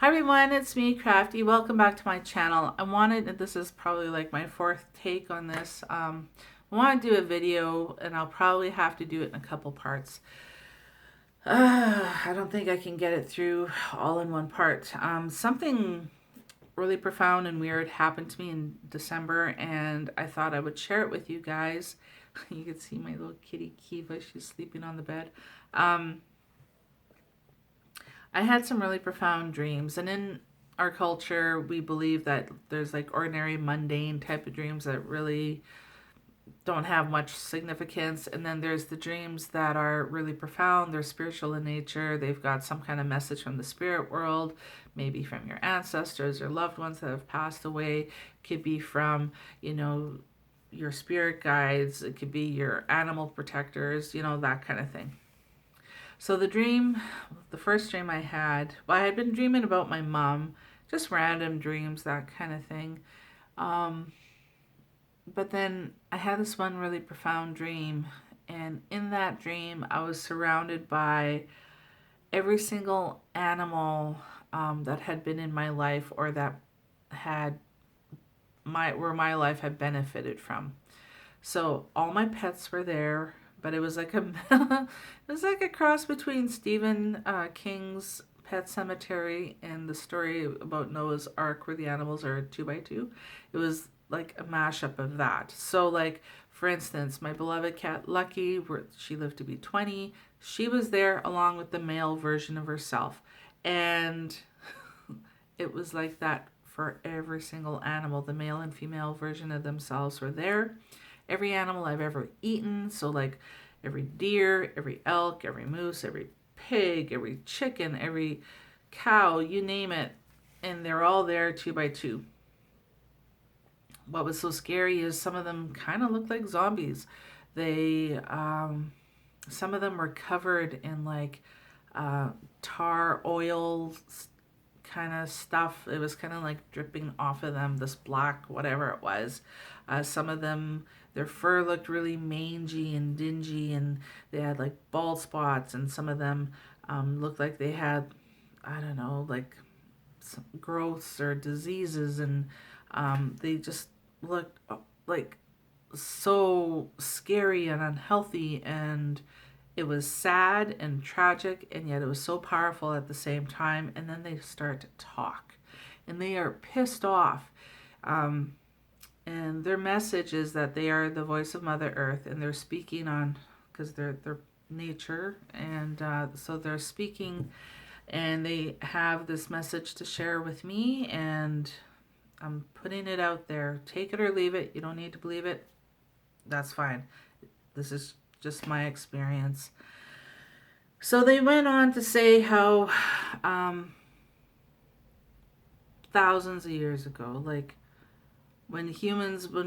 Hi everyone, it's me, Crafty. Welcome back to my channel. This is probably like my fourth take on this. I want to do a video and I'll probably have to do it in a couple parts. I don't think I can get it through all in one part. Something really profound and weird happened to me in December and I thought I would share it with you guys. You can see my little kitty Kiva, she's sleeping on the bed. Um, I had some really profound dreams, and in our culture, we believe that there's like ordinary, mundane type of dreams that really don't have much significance, and then there's the dreams that are really profound. They're spiritual in nature. They've got some kind of message from the spirit world, maybe from your ancestors or loved ones that have passed away. Could be from, you know, your spirit guides. It could be your animal protectors, that kind of thing. So the first dream I had, well, I had been dreaming about my mom, just random dreams, that kind of thing. Um, but then I had this one really profound dream, and in that dream, I was surrounded by every single animal that had been in my life or that had where my life had benefited from. So all my pets were there, but it was like a it was like a cross between Stephen King's Pet Cemetery and the story about Noah's Ark where the animals are two by two. It was like a mashup of that. So like for instance, my beloved cat Lucky, where she lived to be 20, she was there along with the male version of herself. And it was like that for every single animal. The male and female version of themselves were there. Every animal I've ever eaten, so like every deer, every elk, every moose, every pig, every chicken, every cow, you name it, and they're all there two by two. What was so scary is some of them kind of looked like zombies. They, some of them were covered in like tar oil kind of stuff. It was kind of like dripping off of them, this black, whatever it was. Some of them, their fur looked really mangy and dingy, and they had like bald spots, and some of them looked like they had, I don't know, like some growths or diseases, and they just looked like so scary and unhealthy, and it was sad and tragic, and yet it was so powerful at the same time. And then they start to talk, and they are pissed off. Um, and their message is that they are the voice of Mother Earth, and they're speaking on because they're nature, and so they're speaking, and they have this message to share with me, and I'm putting it out there. Take it or leave it. You don't need to believe it. That's fine. This is just my experience. So they went on to say how um, thousands of years ago, like when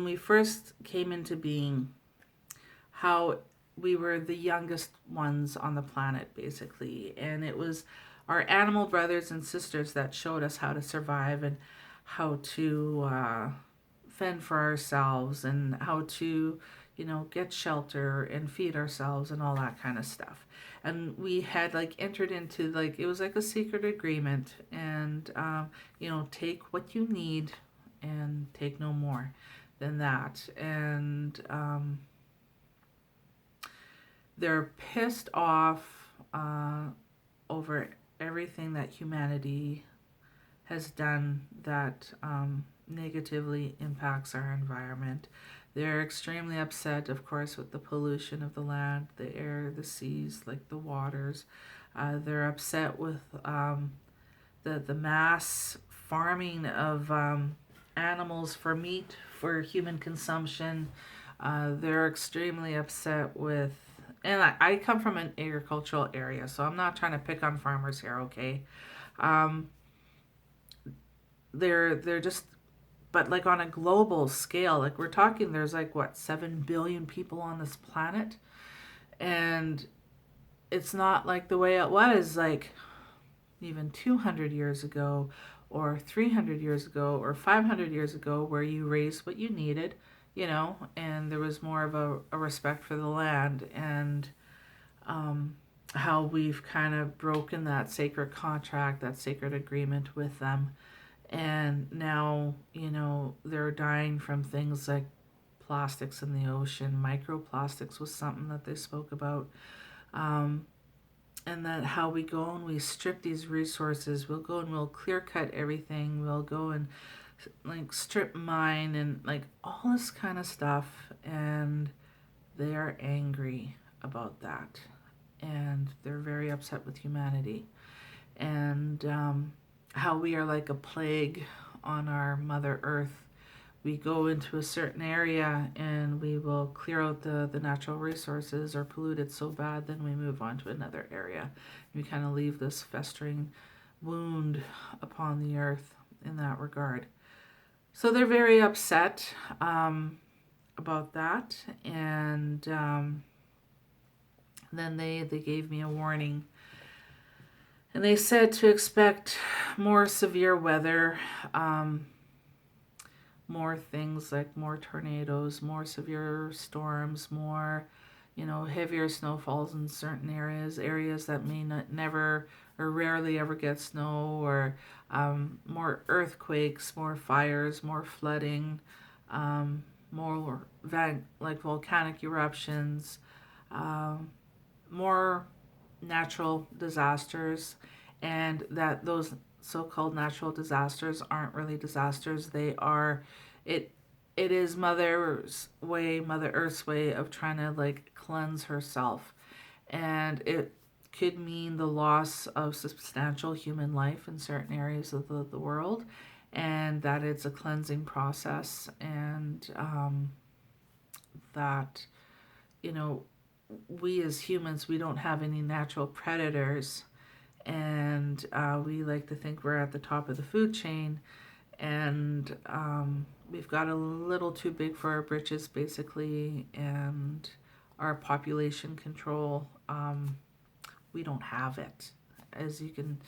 we first came into being, how we were the youngest ones on the planet, basically. And it was our animal brothers and sisters that showed us how to survive and how to fend for ourselves and how to, get shelter and feed ourselves and all that kind of stuff. And we had like entered into like, it was like a secret agreement, and, take what you need and take no more than that. And, they're pissed off over everything that humanity has done that negatively impacts our environment. They're extremely upset, of course, with the pollution of the land, the air, the seas, like the waters. They're upset with the mass farming of animals for meat for human consumption. They're extremely upset with, and I come from an agricultural area, so I'm not trying to pick on farmers here, okay? Um, they're just, but like on a global scale, like we're talking, there's like what 7 billion people on this planet, and it's not like the way it was like even 200 years ago or 300 years ago or 500 years ago, where you raised what you needed, and there was more of a respect for the land. And how we've kind of broken that sacred contract, that sacred agreement with them. And now, they're dying from things like plastics in the ocean. Microplastics was something that they spoke about. Um, and that how we go and we strip these resources. We'll go and we'll clear cut everything. We'll go and like strip mine and like all this kind of stuff. And they are angry about that. And they're very upset with humanity. And how we are like a plague on our Mother Earth. We go into a certain area and we will clear out the natural resources or pollute it so bad, then we move on to another area. We kind of leave this festering wound upon the earth in that regard. So they're very upset about that. And then they gave me a warning. And they said to expect more severe weather, more things like more tornadoes, more severe storms, more, heavier snowfalls in certain areas that may not never or rarely ever get snow, or more earthquakes, more fires, more flooding, more like volcanic eruptions, more natural disasters, and that those so-called natural disasters aren't really disasters. They are, it is Mother Earth's way of trying to like cleanse herself. And it could mean the loss of substantial human life in certain areas of the world, and that it's a cleansing process. And that, you know, we as humans, we don't have any natural predators, and we like to think we're at the top of the food chain, and we've got a little too big for our britches, basically, and our population control, we don't have it. As you can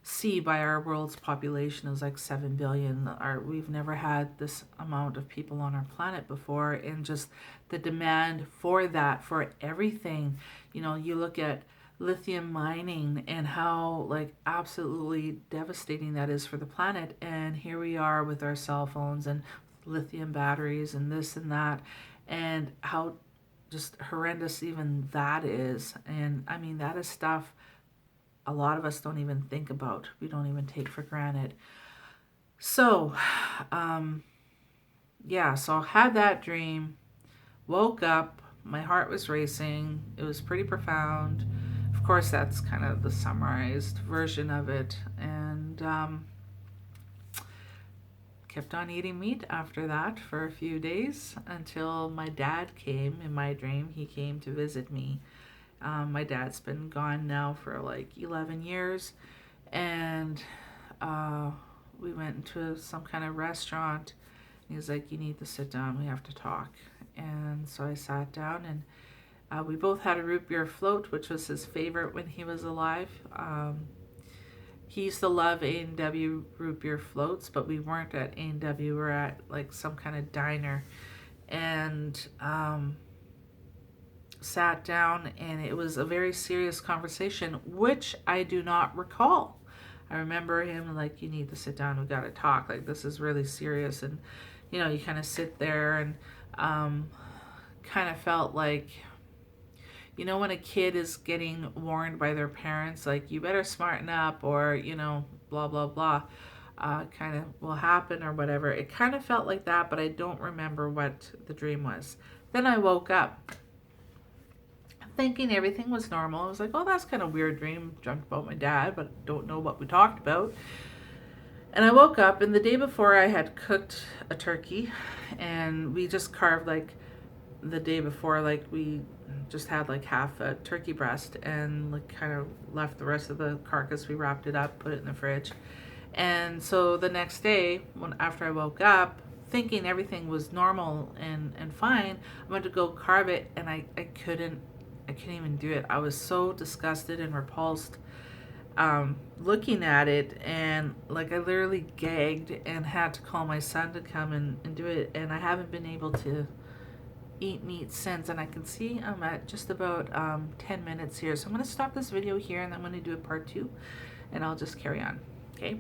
see by our world's population is like 7 billion. We've never had this amount of people on our planet before, and just the demand for that, for everything. You look at lithium mining and how like absolutely devastating that is for the planet, and here we are with our cell phones and lithium batteries and this and that, and how just horrendous even that is. And I mean, that is stuff a lot of us don't even think about. We don't even take for granted. So, so I had that dream, woke up, my heart was racing. It was pretty profound. Of course, that's kind of the summarized version of it. And kept on eating meat after that for a few days until my dad came in my dream. He came to visit me. My dad's been gone now for like 11 years, and we went into some kind of restaurant. And he's like, "You need to sit down, we have to talk." And so I sat down, and we both had a root beer float, which was his favorite when he was alive. He used to love A&W root beer floats, but we weren't at A&W, we were at like some kind of diner. And sat down, and it was a very serious conversation, which I do not recall. I remember him like, "You need to sit down, we gotta talk, like this is really serious." And you kind of sit there and kind of felt like, when a kid is getting warned by their parents, like, "You better smarten up," or blah blah blah, kind of will happen or whatever. It kind of felt like that, but I don't remember what the dream was. Then I woke up thinking everything was normal. I was like, "Oh, that's kind of weird dream. Dreamt about my dad, but don't know what we talked about." And I woke up, and the day before I had cooked a turkey, and we just carved like the day before, like we just had like half a turkey breast and like kind of left the rest of the carcass. We wrapped it up, put it in the fridge. And so the next day, after I woke up, thinking everything was normal and fine, I went to go carve it, and I couldn't even do it. I was so disgusted and repulsed looking at it, and like I literally gagged and had to call my son to come and do it. And I haven't been able to eat meat since, and I can see I'm at just about 10 minutes here. So I'm going to stop this video here and I'm going to do a part 2 and I'll just carry on. Okay.